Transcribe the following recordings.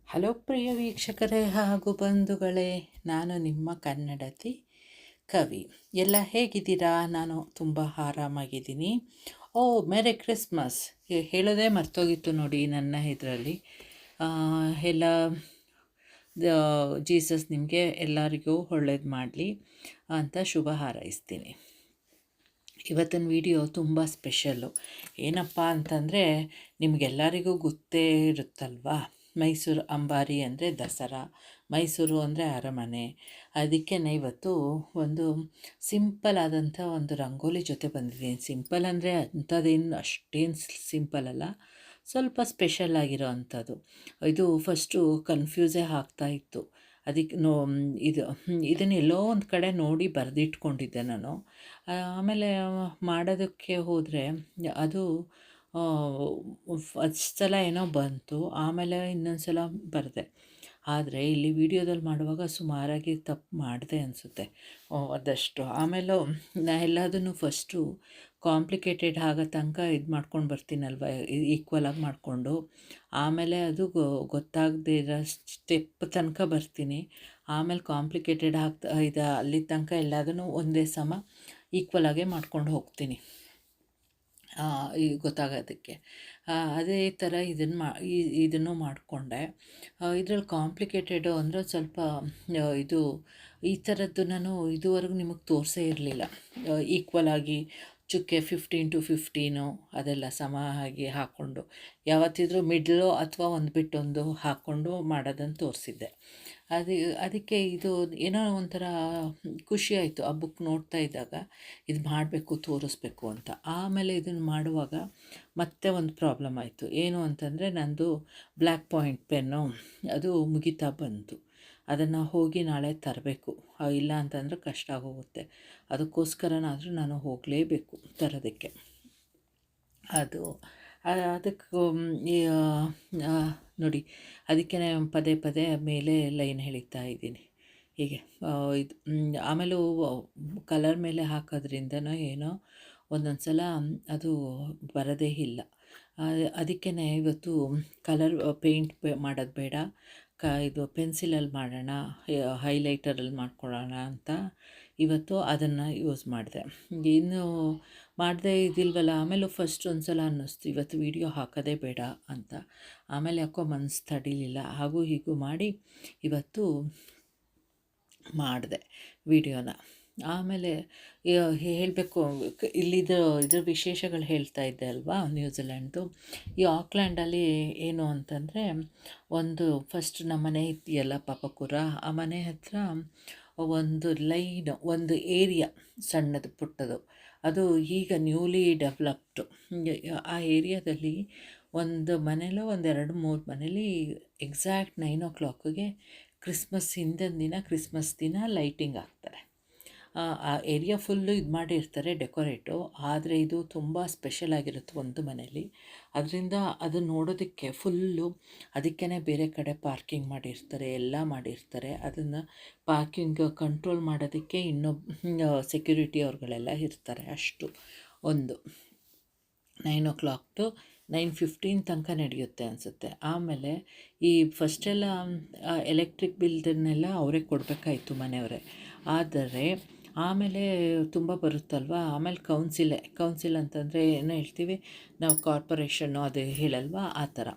Hello ಪ್ರಿಯ ವೀಕ್ಷಕರೇ ಹಾಗೂ ಬಂಧುಗಳೇ, ನಾನು ನಿಮ್ಮ ಕನ್ನಡತಿ ಕವಿ. ಎಲ್ಲ ಹೇಗಿದ್ದೀರಾ? ನಾನು ತುಂಬ ಆರಾಮಾಗಿದ್ದೀನಿ. ಮೇರಿ ಕ್ರಿಸ್ಮಸ್ ಹೇಳೋದೇ ಮರ್ತೋಗಿತ್ತು ನೋಡಿ ನನ್ನ ಇದರಲ್ಲಿ. ಎಲ್ಲ ಜೀಸಸ್ ನಿಮಗೆ ಎಲ್ಲರಿಗೂ ಒಳ್ಳೇದು ಮಾಡಲಿ ಅಂತ ಶುಭ ಹಾರೈಸ್ತೀನಿ. ಇವತ್ತಿನ ವಿಡಿಯೋ ತುಂಬ ಸ್ಪೆಷಲ್ಲು. ಏನಪ್ಪ ಅಂತಂದರೆ, ನಿಮಗೆಲ್ಲರಿಗೂ ಗೊತ್ತೇ ಇರುತ್ತಲ್ವಾ, ಮೈಸೂರು ಅಂಬಾರಿ ಅಂದರೆ ದಸರಾ, ಮೈಸೂರು ಅಂದರೆ ಅರಮನೆ. ಅದಕ್ಕೆ ಇವತ್ತು ಒಂದು ಸಿಂಪಲ್ ಆದಂಥ ಒಂದು ರಂಗೋಲಿ ಜೊತೆ ಬಂದಿದ್ದೀನಿ. ಸಿಂಪಲ್ ಅಂದರೆ ಅಂಥದ್ದೇನು ಅಷ್ಟೇನು ಸಿಂಪಲ್ ಅಲ್ಲ, ಸ್ವಲ್ಪ ಸ್ಪೆಷಲ್ ಆಗಿರೋ ಅಂಥದ್ದು. ಇದು ಫಸ್ಟು ಕನ್ಫ್ಯೂಸೇ ಆಗ್ತಾಯಿತ್ತು. ಅದಕ್ಕೆ ಇದನ್ನು ಎಲ್ಲೋ ಒಂದು ಕಡೆ ನೋಡಿ ಬರೆದಿಟ್ಕೊಂಡಿದ್ದೆ ನಾನು. ಆಮೇಲೆ ಮಾಡೋದಕ್ಕೆ ಹೋದರೆ ಅದು ಫಸ್ಟ್ ಸಲ ಏನೋ ಬಂತು, ಆಮೇಲೆ ಇನ್ನೊಂದು ಸಲ ಬರೆದೆ. ಆದರೆ ಇಲ್ಲಿ ವಿಡಿಯೋದಲ್ಲಿ ಮಾಡುವಾಗ ಸುಮಾರಾಗಿ ತಪ್ಪು ಮಾಡಿದೆ ಅನಿಸುತ್ತೆ ಅದಷ್ಟು. ಆಮೇಲೆ ಎಲ್ಲದನ್ನು ಫಸ್ಟು ಕಾಂಪ್ಲಿಕೇಟೆಡ್ ಆಗೋ ತನಕ ಇದು ಮಾಡ್ಕೊಂಡು ಬರ್ತೀನಲ್ವ, ಈಕ್ವಲಾಗಿ ಮಾಡಿಕೊಂಡು, ಆಮೇಲೆ ಅದು ಗೊತ್ತಾಗದೇ ಇರೋ ಸ್ಟೆಪ್ ತನಕ ಬರ್ತೀನಿ. ಆಮೇಲೆ ಕಾಂಪ್ಲಿಕೇಟೆಡ್ ಆಗ್ತಾ ಅಲ್ಲಿ ತನಕ ಎಲ್ಲದನ್ನು ಒಂದೇ ಸಮ ಈಕ್ವಲಾಗೆ ಮಾಡ್ಕೊಂಡು ಹೋಗ್ತೀನಿ ಗೊತ್ತಾಗೋದಕ್ಕೆ. ಅದೇ ಥರ ಇದನ್ನು ಮಾಡಿಕೊಂಡೆ. ಇದರಲ್ಲಿ ಕಾಂಪ್ಲಿಕೇಟೆಡು ಅಂದರೆ ಸ್ವಲ್ಪ ಇದು ಈ ಥರದ್ದು ನಾನು ಇದುವರೆಗೂ ನಿಮಗೆ ತೋರಿಸೇ ಇರಲಿಲ್ಲ. ಈಕ್ವಲಾಗಿ ಚುಕ್ಕೆ 15-15 ಅದೆಲ್ಲ ಸಮ ಆಗಿ ಹಾಕ್ಕೊಂಡು, ಯಾವತ್ತಿದ್ರೂ ಮಿಡ್ಲು ಅಥವಾ ಒಂದು ಬಿಟ್ಟೊಂದು ಹಾಕ್ಕೊಂಡು ಮಾಡೋದನ್ನು ತೋರಿಸಿದ್ದೆ. ಅದಕ್ಕೆ ಇದು ಏನೋ ಒಂಥರ ಖುಷಿ ಆಯಿತು ಆ ಬುಕ್ ನೋಡ್ತಾ ಇದ್ದಾಗ, ಇದು ಮಾಡಬೇಕು, ತೋರಿಸ್ಬೇಕು ಅಂತ. ಆಮೇಲೆ ಇದನ್ನು ಮಾಡುವಾಗ ಮತ್ತೆ ಒಂದು ಪ್ರಾಬ್ಲಮ್ ಆಯಿತು. ಏನು ಅಂತಂದರೆ, ನಂದು ಬ್ಲ್ಯಾಕ್ ಪಾಯಿಂಟ್ ಪೆನ್ನು ಅದು ಮುಗಿತಾ ಬಂತು. ಅದನ್ನು ಹೋಗಿ ನಾಳೆ ತರಬೇಕು, ಇಲ್ಲ ಅಂತಂದರೆ ಕಷ್ಟ ಆಗೋಗುತ್ತೆ. ಅದಕ್ಕೋಸ್ಕರನಾದರೂ ನಾನು ಹೋಗಲೇಬೇಕು ತರೋದಕ್ಕೆ. ಅದಕ್ಕೆ ನೋಡಿ, ಅದಕ್ಕೆ ಪದೇ ಪದೇ ಮೇಲೆ ಲೈನ್ ಎಳಿತಾ ಇದ್ದೀನಿ ಹೀಗೆ. ಇದು ಆಮೇಲೆ ಕಲರ್ ಮೇಲೆ ಹಾಕೋದ್ರಿಂದನೋ ಏನೋ ಒಂದೊಂದು ಸಲ ಅದು ಬರೋದೇ ಇಲ್ಲ. ಅದಕ್ಕೆ ಇವತ್ತು ಕಲರ್ ಪೇಂಟ್ ಮಾಡೋದು ಬೇಡ, ಇದು ಪೆನ್ಸಿಲಲ್ಲಿ ಮಾಡೋಣ, ಹೈಲೈಟರಲ್ಲಿ ಮಾಡ್ಕೊಳ್ಳೋಣ ಅಂತ ಇವತ್ತು ಅದನ್ನು ಯೂಸ್ ಮಾಡಿದೆ. ಇನ್ನು ಮಾಡದೆ ಇದಿಲ್ವಲ್ಲ. ಆಮೇಲೆ ಫಸ್ಟ್ ಒಂದು ಸಲ ಅನ್ನಿಸ್ತು ಇವತ್ತು ವೀಡಿಯೋ ಹಾಕೋದೇ ಬೇಡ ಅಂತ. ಆಮೇಲೆ ಯಾಕೋ ಮನಸ್ಸು ತಡೀಲಿಲ್ಲ, ಹಾಗೂ ಹೀಗೂ ಮಾಡಿ ಇವತ್ತು ಮಾಡಿದೆ ವಿಡಿಯೋನ. ಆಮೇಲೆ ಹೇಳಬೇಕು, ಇದ್ರ ವಿಶೇಷಗಳು ಹೇಳ್ತಾ ಇದ್ದೆ ಅಲ್ವಾ, ನ್ಯೂಜಿಲ್ಯಾಂಡ್ದು. ಈ ಆಕ್ಲ್ಯಾಂಡಲ್ಲಿ ಏನು ಅಂತಂದರೆ, ಒಂದು ಫಸ್ಟ್ ನಮ್ಮ ಮನೆ ಇದೆಯಲ್ಲ ಪಾಪಕುರ, ಆ ಮನೆ ಹತ್ರ ಒಂದು ಲೈನ್, ಒಂದು ಏರಿಯಾ ಸಣ್ಣದು ಪುಟ್ಟದು, ಅದು ಈಗ ನ್ಯೂಲಿ ಡೆವಲಪ್ಡು. ಆ ಏರಿಯಾದಲ್ಲಿ ಒಂದು ಮನೇಲೋ ಒಂದು 2-3 ಮನೇಲಿ ಎಕ್ಸಾಕ್ಟ್ 9 o'clockಗೆ ಕ್ರಿಸ್ಮಸ್ ಹಿಂದಿನ ದಿನ, ಕ್ರಿಸ್ಮಸ್ ದಿನ ಲೈಟಿಂಗ್ ಹಾಕ್ತಾರೆ. ಆ ಏರಿಯಾ ಫುಲ್ಲು ಇದು ಮಾಡಿರ್ತಾರೆ ಡೆಕೋರೇಟು. ಆದರೆ ಇದು ತುಂಬ ಸ್ಪೆಷಲ್ ಆಗಿರುತ್ತೆ ಒಂದು ಮನೇಲಿ. ಅದರಿಂದ ಅದು ನೋಡೋದಕ್ಕೆ ಫುಲ್ಲು, ಅದಕ್ಕೇ ಬೇರೆ ಕಡೆ ಪಾರ್ಕಿಂಗ್ ಮಾಡಿರ್ತಾರೆ, ಎಲ್ಲ ಮಾಡಿರ್ತಾರೆ. ಅದನ್ನು ಪಾರ್ಕಿಂಗ್ ಕಂಟ್ರೋಲ್ ಮಾಡೋದಕ್ಕೆ ಸೆಕ್ಯೂರಿಟಿ ಅವ್ರುಗಳೆಲ್ಲ ಇರ್ತಾರೆ. ಅಷ್ಟು ಒಂದು 9 o'clock to 9:15 ತನಕ ನಡೆಯುತ್ತೆ ಅನಿಸುತ್ತೆ. ಆಮೇಲೆ ಈ ಫಸ್ಟೆಲ್ಲ ಎಲೆಕ್ಟ್ರಿಕ್ ಬಿಲ್ದನ್ನೆಲ್ಲ ಅವರೇ ಕೊಡಬೇಕಾಯಿತು, ಮನೆಯವರೇ. ಆದರೆ ಆಮೇಲೆ ತುಂಬ ಬರುತ್ತಲ್ವ, ಆಮೇಲೆ ಕೌನ್ಸಿಲ್ ಅಂತಂದರೆ ಏನು ಹೇಳ್ತೀವಿ ನಾವು, ಕಾರ್ಪೊರೇಷನ್ನು ಅದು ಹೇಳಲ್ವ, ಆ ಥರ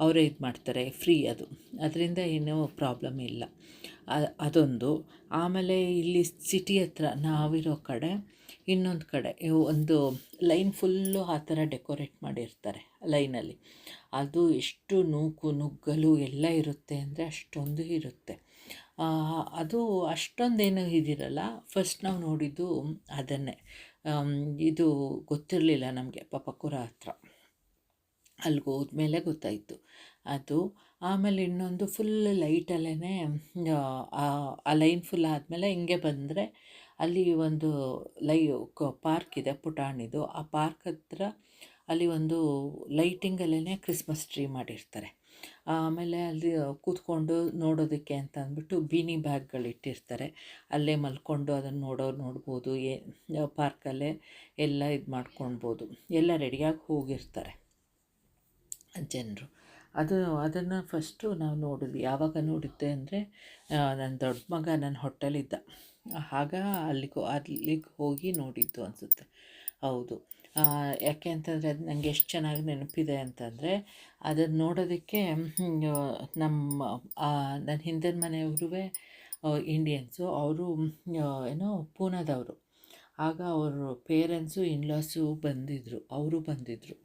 ಅವರೇ ಇದು ಮಾಡ್ತಾರೆ, ಫ್ರೀ ಅದು. ಅದರಿಂದ ಏನೂ ಪ್ರಾಬ್ಲಮ್ ಇಲ್ಲ. ಅದೊಂದು. ಆಮೇಲೆ ಇಲ್ಲಿ ಸಿಟಿ ಹತ್ರ ನಾವಿರೋ ಕಡೆ ಇನ್ನೊಂದು ಕಡೆ ಒಂದು ಲೈನ್ ಫುಲ್ಲು ಆ ಥರ ಡೆಕೋರೇಟ್ ಮಾಡಿರ್ತಾರೆ ಲೈನಲ್ಲಿ. ಅದು ಎಷ್ಟು ನುಗ್ಗಲು ಎಲ್ಲ ಇರುತ್ತೆ ಅಂದರೆ ಅಷ್ಟೊಂದು ಇರುತ್ತೆ. ಅದು ಅಷ್ಟೊಂದೇನು ಇದಿರಲ್ಲ. ಫಸ್ಟ್ ನಾವು ನೋಡಿದ್ದು ಅದನ್ನೇ. ಇದು ಗೊತ್ತಿರಲಿಲ್ಲ ನಮಗೆ ಪಾಪಕುರ ಹತ್ರ. ಅಲ್ಲಿಗೆ ಹೋದ್ಮೇಲೆ ಗೊತ್ತಾಯಿತು ಅದು. ಆಮೇಲೆ ಇನ್ನೊಂದು ಫುಲ್ ಲೈಟಲ್ಲೇ ಆ ಲೈನ್ ಫುಲ್ ಆದಮೇಲೆ ಹಿಂಗೆ ಬಂದರೆ ಅಲ್ಲಿ ಒಂದು ಪಾರ್ಕ್ ಇದೆ ಪುಟಾಣಿದು. ಆ ಪಾರ್ಕ್ ಹತ್ರ ಅಲ್ಲಿ ಒಂದು ಲೈಟಿಂಗಲ್ಲೇ ಕ್ರಿಸ್ಮಸ್ ಟ್ರೀ ಮಾಡಿರ್ತಾರೆ. ಆಮೇಲೆ ಅಲ್ಲಿ ಕೂತ್ಕೊಂಡು ನೋಡೋದಕ್ಕೆ ಅಂತ ಅಂದ್ಬಿಟ್ಟು ಬೀನಿ ಬ್ಯಾಗ್ಗಳಿಟ್ಟಿರ್ತಾರೆ. ಅಲ್ಲೇ ಮಲ್ಕೊಂಡು ಅದನ್ನು ನೋಡ್ಬೋದು. ಪಾರ್ಕಲ್ಲೇ ಎಲ್ಲ ಇದು ಮಾಡ್ಕೊಳ್ಬೋದು. ಎಲ್ಲ ರೆಡಿಯಾಗಿ ಹೋಗಿರ್ತಾರೆ ಜನರು. ಅದನ್ನು ಫಸ್ಟು ನಾವು ನೋಡಿದ್ವಿ. ಯಾವಾಗ ನೋಡಿದ್ದೆ ಅಂದರೆ ನನ್ನ ದೊಡ್ಡ ಮಗ ನನ್ನ ಹೊಟ್ಟೆಲಿದ್ದ, ಆಗ ಅಲ್ಲಿಗೆ ಹೋಗಿ ನೋಡಿದ್ದು ಅನಿಸುತ್ತೆ. ಹೌದು. ಯಾಕೆ ಅಂತಂದರೆ ಅದು ನನಗೆ ಎಷ್ಟು ಚೆನ್ನಾಗಿ ನೆನಪಿದೆ ಅಂತಂದರೆ, ಅದನ್ನು ನೋಡೋದಕ್ಕೆ ನಮ್ಮ ನನ್ನ ಹಿಂದಿನ ಮನೆಯವ್ರೂ ಇಂಡಿಯನ್ಸು. ಅವರು ಏನೋ ಪೂನಾದವರು. ಆಗ ಅವರು ಪೇರೆಂಟ್ಸು ಇನ್ಲಾಸು ಬಂದಿದ್ದರು, ಅವರು ಬಂದಿದ್ದರು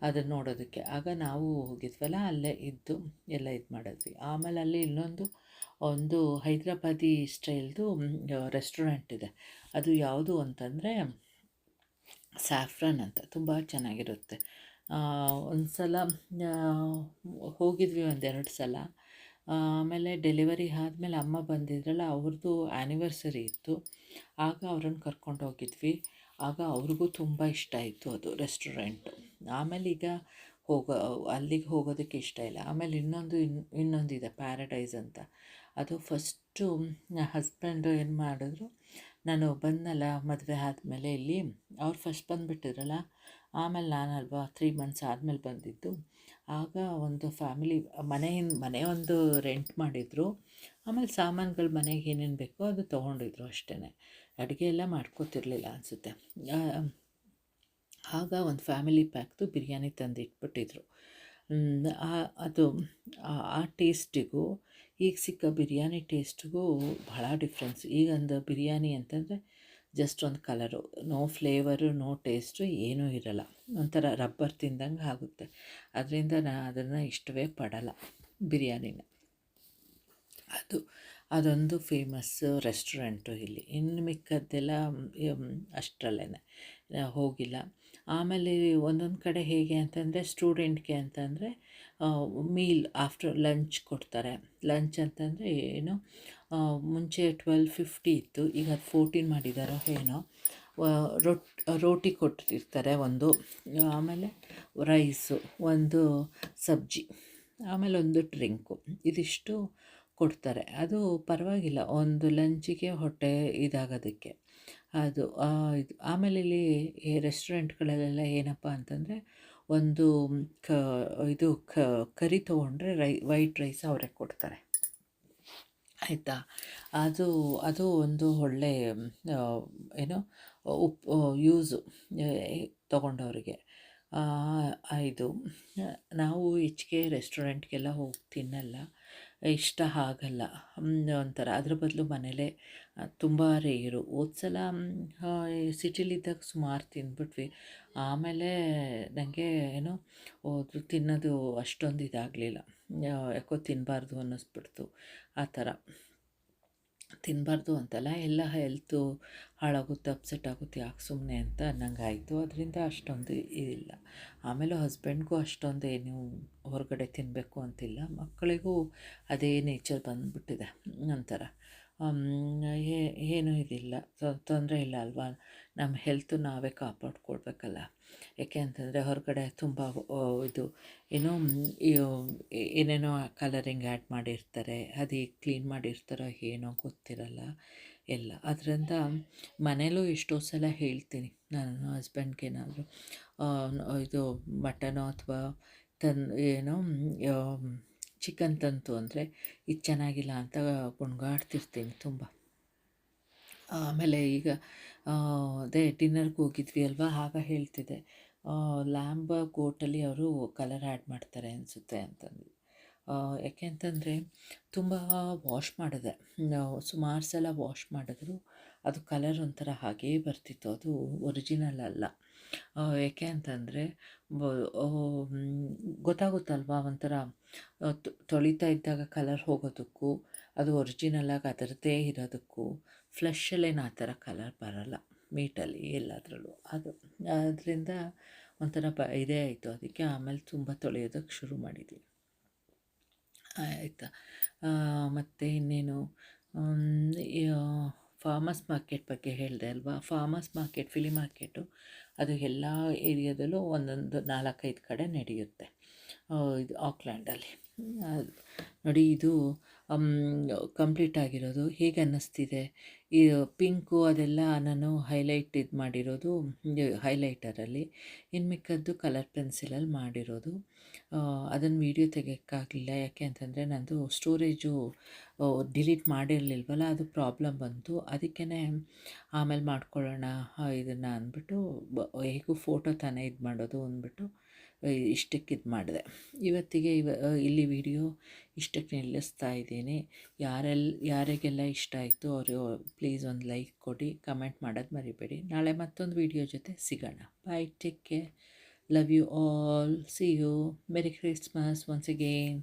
ಅದನ್ನು ನೋಡೋದಕ್ಕೆ. ಆಗ ನಾವು ಹೋಗಿದ್ವಲ್ಲ, ಅಲ್ಲೇ ಇದ್ದು ಎಲ್ಲ ಇದು ಮಾಡಿದ್ವಿ. ಆಮೇಲೆ ಅಲ್ಲಿ ಒಂದು ಹೈದ್ರಾಬಾದಿ ಸ್ಟೈಲ್ದು ರೆಸ್ಟೋರೆಂಟ್ ಇದೆ. ಅದು ಯಾವುದು ಅಂತಂದರೆ ಸ್ಯಾಫ್ರನ್ ಅಂತ, ತುಂಬ ಚೆನ್ನಾಗಿರುತ್ತೆ. ಒಂದು ಸಲ ಹೋಗಿದ್ವಿ, 1-2 ಸಲ. ಆಮೇಲೆ ಡೆಲಿವರಿ ಆದಮೇಲೆ ಅಮ್ಮ ಬಂದಿದ್ರಲ್ಲ, ಅವ್ರದ್ದು ಆ್ಯನಿವರ್ಸರಿ ಇತ್ತು. ಆಗ ಅವ್ರನ್ನ ಕರ್ಕೊಂಡು ಹೋಗಿದ್ವಿ. ಆಗ ಅವ್ರಿಗೂ ತುಂಬ ಇಷ್ಟ ಆಯಿತು ಅದು ರೆಸ್ಟೋರೆಂಟು. ಆಮೇಲೆ ಈಗ ಅಲ್ಲಿಗೆ ಹೋಗೋದಕ್ಕೆ ಇಷ್ಟ ಇಲ್ಲ. ಆಮೇಲೆ ಇನ್ನೊಂದಿದೆ ಪ್ಯಾರಡೈಸ್ ಅಂತ. ಅದು ಫಸ್ಟು ಹಸ್ಬೆಂಡು ಏನು ಮಾಡಿದ್ರು, ನಾನು ಬಂದನಲ್ಲ ಮದುವೆ ಆದಮೇಲೆ ಇಲ್ಲಿ, ಅವ್ರು ಫಸ್ಟ್ ಬಂದುಬಿಟ್ಟಿದ್ರಲ್ಲ, ಆಮೇಲೆ ನಾನಲ್ವಾ 3 ಮಂತ್ಸ್ ಆದಮೇಲೆ ಬಂದಿದ್ದು. ಆಗ ಒಂದು ಫ್ಯಾಮಿಲಿ ಮನೆ ಒಂದು ರೆಂಟ್ ಮಾಡಿದರು. ಆಮೇಲೆ ಸಾಮಾನುಗಳು ಮನೆಗೆ ಏನೇನು ಬೇಕೋ ಅದು ತೊಗೊಂಡಿದ್ರು ಅಷ್ಟೇ. ಅಡುಗೆ ಎಲ್ಲ ಮಾಡ್ಕೋತಿರ್ಲಿಲ್ಲ ಅನಿಸುತ್ತೆ. ಆಗ ಒಂದು ಫ್ಯಾಮಿಲಿ ಪ್ಯಾಕ್ದು ಬಿರಿಯಾನಿ ತಂದು ಇಟ್ಬಿಟ್ಟಿದ್ರು. ಅದು ಆ ಟೇಸ್ಟಿಗೂ ಈಗ ಸಿಕ್ಕ ಬಿರಿಯಾನಿ ಟೇಸ್ಟಿಗೂ ಭಾಳ ಡಿಫ್ರೆನ್ಸ್. ಈಗೊಂದು ಬಿರಿಯಾನಿ ಅಂತಂದರೆ ಜಸ್ಟ್ ಒಂದು colour, no flavour, no taste, ಏನೂ ಇರಲ್ಲ. ಒಂಥರ ರಬ್ಬರ್ ತಿಂದಂಗೆ ಆಗುತ್ತೆ. ಅದರಿಂದ ಅದನ್ನು ಇಷ್ಟವೇ ಪಡಲ್ಲ ಬಿರಿಯಾನಿನ. ಅದೊಂದು ಫೇಮಸ್ಸು ರೆಸ್ಟೋರೆಂಟು ಇಲ್ಲಿ. ಇನ್ನು ಮಿಕ್ಕದ್ದೆಲ್ಲ ಅಷ್ಟರಲ್ಲೇ ಹೋಗಿಲ್ಲ. ಆಮೇಲೆ ಒಂದೊಂದು ಕಡೆ ಹೇಗೆ ಅಂತಂದರೆ, ಸ್ಟೂಡೆಂಟ್ಗೆ ಅಂತಂದರೆ ಮೀಲ್ ಆಫ್ಟರ್ ಲಂಚ್ ಕೊಡ್ತಾರೆ. ಲಂಚ್ ಅಂತಂದರೆ ಏನು, ಮುಂಚೆ 12.50 ಇತ್ತು, ಈಗ ಅದು 14 ಮಾಡಿದ್ದಾರೋ ಏನೋ. ರೋಟಿ ಕೊಟ್ಟಿರ್ತಾರೆ ಒಂದು, ಆಮೇಲೆ ರೈಸು, ಒಂದು ಸಬ್ಜಿ, ಆಮೇಲೆ ಒಂದು ಡ್ರಿಂಕು, ಇದಿಷ್ಟು ಕೊಡ್ತಾರೆ. ಅದು ಪರವಾಗಿಲ್ಲ ಒಂದು ಲಂಚಿಗೆ ಹೊಟ್ಟೆ ಇದಾಗೋದಕ್ಕೆ. ಅದು ಇದು. ಆಮೇಲೆ ಇಲ್ಲಿ ಈ ರೆಸ್ಟೋರೆಂಟ್ಗಳಲ್ಲೆಲ್ಲ ಏನಪ್ಪ ಅಂತಂದರೆ, ಒಂದು ಕರಿ ತೊಗೊಂಡ್ರೆ ವೈಟ್ ರೈಸ್ ಅವರೇ ಕೊಡ್ತಾರೆ, ಆಯಿತಾ. ಅದು ಒಂದು ಒಳ್ಳೆಯ ಏನೋ ಯೂಸು ತೊಗೊಂಡವ್ರಿಗೆ. ಇದು ನಾವು ಹೆಚ್ಚಿಗೆ ರೆಸ್ಟೋರೆಂಟ್ಗೆಲ್ಲ ಹೋಗಿ ತಿನ್ನಲ್ಲ, ಇಷ್ಟ ಆಗಲ್ಲ. ಒಂಥರ ಅದ್ರ ಬದಲು ಮನೇಲೇ ತುಂಬ ರೇರು. ಹೋದ ಸಲ ಸಿಟಿಲಿದ್ದಾಗ ಸುಮಾರು ತಿಂದ್ಬಿಟ್ವಿ. ಆಮೇಲೆ ನನಗೆ ಏನೋ ತಿನ್ನೋದು ಅಷ್ಟೊಂದು ಇದಾಗಲಿಲ್ಲ, ಯಾಕೋ ತಿನ್ನಬಾರ್ದು ಅನ್ನಿಸ್ಬಿಡ್ತು. ಆ ಥರ ತಿನ್ನಬಾರ್ದು ಅಂತಲ್ಲ, ಎಲ್ಲ ಹೆಲ್ತು ಹಾಳಾಗುತ್ತೆ, ಅಪ್ಸೆಟ್ ಆಗುತ್ತೆ, ಯಾಕೆ ಸುಮ್ಮನೆ ಅಂತ ಅನ್ನಂಗಾಯಿತು. ಅದರಿಂದ ಅಷ್ಟೊಂದು ಇದಿಲ್ಲ. ಆಮೇಲೆ ಹಸ್ಬೆಂಡ್ಗೂ ಅಷ್ಟೊಂದೇನು ಹೊರಗಡೆ ತಿನ್ನಬೇಕು ಅಂತಿಲ್ಲ, ಮಕ್ಕಳಿಗೂ ಅದೇ ನೇಚರ್ ಬಂದುಬಿಟ್ಟಿದೆ. ಒಂಥರ ಏನೂ ಇದಿಲ್ಲ, ತೊಂದರೆ ಇಲ್ಲ ಅಲ್ವಾ. ನಮ್ಮ ಹೆಲ್ತು ನಾವೇ ಕಾಪಾಡ್ಕೊಳ್ಬೇಕಲ್ಲ. ಏಕೆ ಅಂತಂದರೆ ಹೊರಗಡೆ ತುಂಬ ಇದು ಏನೋ ಏನೇನೋ ಕಲರಿಂಗ್ ಆ್ಯಡ್ ಮಾಡಿರ್ತಾರೆ, ಅದು ಕ್ಲೀನ್ ಮಾಡಿರ್ತಾರೋ ಏನೋ ಗೊತ್ತಿರಲ್ಲ ಎಲ್ಲ. ಅದರಿಂದ ಮನೇಲೂ ಎಷ್ಟೋ ಸಲ ಹೇಳ್ತೀನಿ ನಾನು ಹಸ್ಬೆಂಡ್ಗೇನಾದರೂ ಇದು ಮಟನೋ ಅಥವಾ ಏನೋ ಚಿಕನ್ ತಂತು ಅಂದರೆ ಇದು ಚೆನ್ನಾಗಿಲ್ಲ ಅಂತ ಗುಣ್ಗಾಡ್ತಿರ್ತೀನಿ ತುಂಬ. ಆಮೇಲೆ ಈಗ ಅದೇ ಡಿನ್ನರ್ಗೆ ಹೋಗಿದ್ವಿ ಅಲ್ವಾ, ಆಗ ಹೇಳ್ತಿದ್ದೆ ಲ್ಯಾಂಬ್ ಗೋಟಲ್ಲಿ ಅವರು ಕಲರ್ ಆ್ಯಡ್ ಮಾಡ್ತಾರೆ ಅನಿಸುತ್ತೆ ಅಂತಂದು. ಯಾಕೆ ಅಂತಂದರೆ ತುಂಬ ವಾಶ್ ಮಾಡಿದೆ, ಸುಮಾರು ಸಲ ವಾಶ್ ಮಾಡಿದ್ರು ಅದು ಕಲರ್ ಒಂಥರ ಹಾಗೇ ಬರ್ತಿತ್ತು, ಅದು ಒರಿಜಿನಲ್ ಅಲ್ಲ. ಏಕೆ ಅಂತಂದರೆ ಗೊತ್ತಾಗುತ್ತಲ್ವ, ಒಂಥರ ತೊಳಿತಾ ಇದ್ದಾಗ ಕಲರ್ ಹೋಗೋದಕ್ಕೂ ಅದು ಒರಿಜಿನಲಾಗಿ ಅದರದ್ದೇ ಇರೋದಕ್ಕೂ ಫ್ಲೆಶಲ್ಲೇನು ಆ ಥರ ಕಲರ್ ಬರೋಲ್ಲ, ಮೀಟಲ್ಲಿ ಎಲ್ಲದರಲ್ಲೂ. ಅದರಿಂದ ಒಂಥರ ಇದೇ ಆಯಿತು. ಅದಕ್ಕೆ ಆಮೇಲೆ ತುಂಬ ತೊಳೆಯೋದಕ್ಕೆ ಶುರು ಮಾಡಿದ್ವಿ, ಆಯಿತಾ. ಮತ್ತು ಇನ್ನೇನು, ಫಾರ್ಮರ್ಸ್ ಮಾರ್ಕೆಟ್ ಬಗ್ಗೆ ಹೇಳಿದೆ ಅಲ್ವಾ. ಫಾರ್ಮರ್ಸ್ ಮಾರ್ಕೆಟ್, ಫಿಲಿ ಮಾರ್ಕೆಟು, ಅದು ಎಲ್ಲ ಏರಿಯಾದಲ್ಲೂ ಒಂದೊಂದು 4-5 ಕಡೆ ನಡೆಯುತ್ತೆ. ಇದು ಆಕ್ಲ್ಯಾಂಡಲ್ಲಿ. ನೋಡಿ ಇದು ಕಂಪ್ಲೀಟ್ ಆಗಿರೋದು. ಹೇಗೆ ಅನ್ನಿಸ್ತಿದೆ? ಈ ಪಿಂಕು ಅದೆಲ್ಲ ನಾನು ಹೈಲೈಟ್ ಇದು ಮಾಡಿರೋದು ಹೈಲೈಟರಲ್ಲಿ. ಇನ್ನು ಮಿಕ್ಕದ್ದು ಕಲರ್ ಪೆನ್ಸಿಲಲ್ಲಿ ಮಾಡಿರೋದು. ಅದನ್ನು ವೀಡಿಯೋ ತೆಗೆಯೋಕ್ಕಾಗಲಿಲ್ಲ. ಯಾಕೆ ಅಂತಂದರೆ ನಂದು ಸ್ಟೋರೇಜು ಡಿಲೀಟ್ ಮಾಡಿರಲಿಲ್ವಲ್ಲ, ಅದು ಪ್ರಾಬ್ಲಮ್ ಬಂತು. ಅದಕ್ಕೇ ಆಮೇಲೆ ಮಾಡ್ಕೊಳ್ಳೋಣ ಇದನ್ನು ಅಂದ್ಬಿಟ್ಟು ಹೇಗೂ ಫೋಟೋ ತಾನೇ ಇದು ಮಾಡೋದು ಅಂದ್ಬಿಟ್ಟು ಇಷ್ಟಕ್ಕೆ ಇದು ಮಾಡಿದೆ. ಇವತ್ತಿಗೆ ಇಲ್ಲಿ ವಿಡಿಯೋ ಇಷ್ಟಕ್ಕೆ ನಿಲ್ಲಿಸ್ತಾ ಇದ್ದೀನಿ. ಯಾರಿಗೆಲ್ಲ ಇಷ್ಟ ಆಯಿತು ಅವರು ಪ್ಲೀಸ್ ಒಂದು ಲೈಕ್ ಕೊಡಿ, ಕಮೆಂಟ್ ಮಾಡೋದು ಮರಿಬೇಡಿ. ನಾಳೆ ಮತ್ತೊಂದು ವಿಡಿಯೋ ಜೊತೆ ಸಿಗೋಣ. Bye, take care, love you all, see you, merry Christmas once again.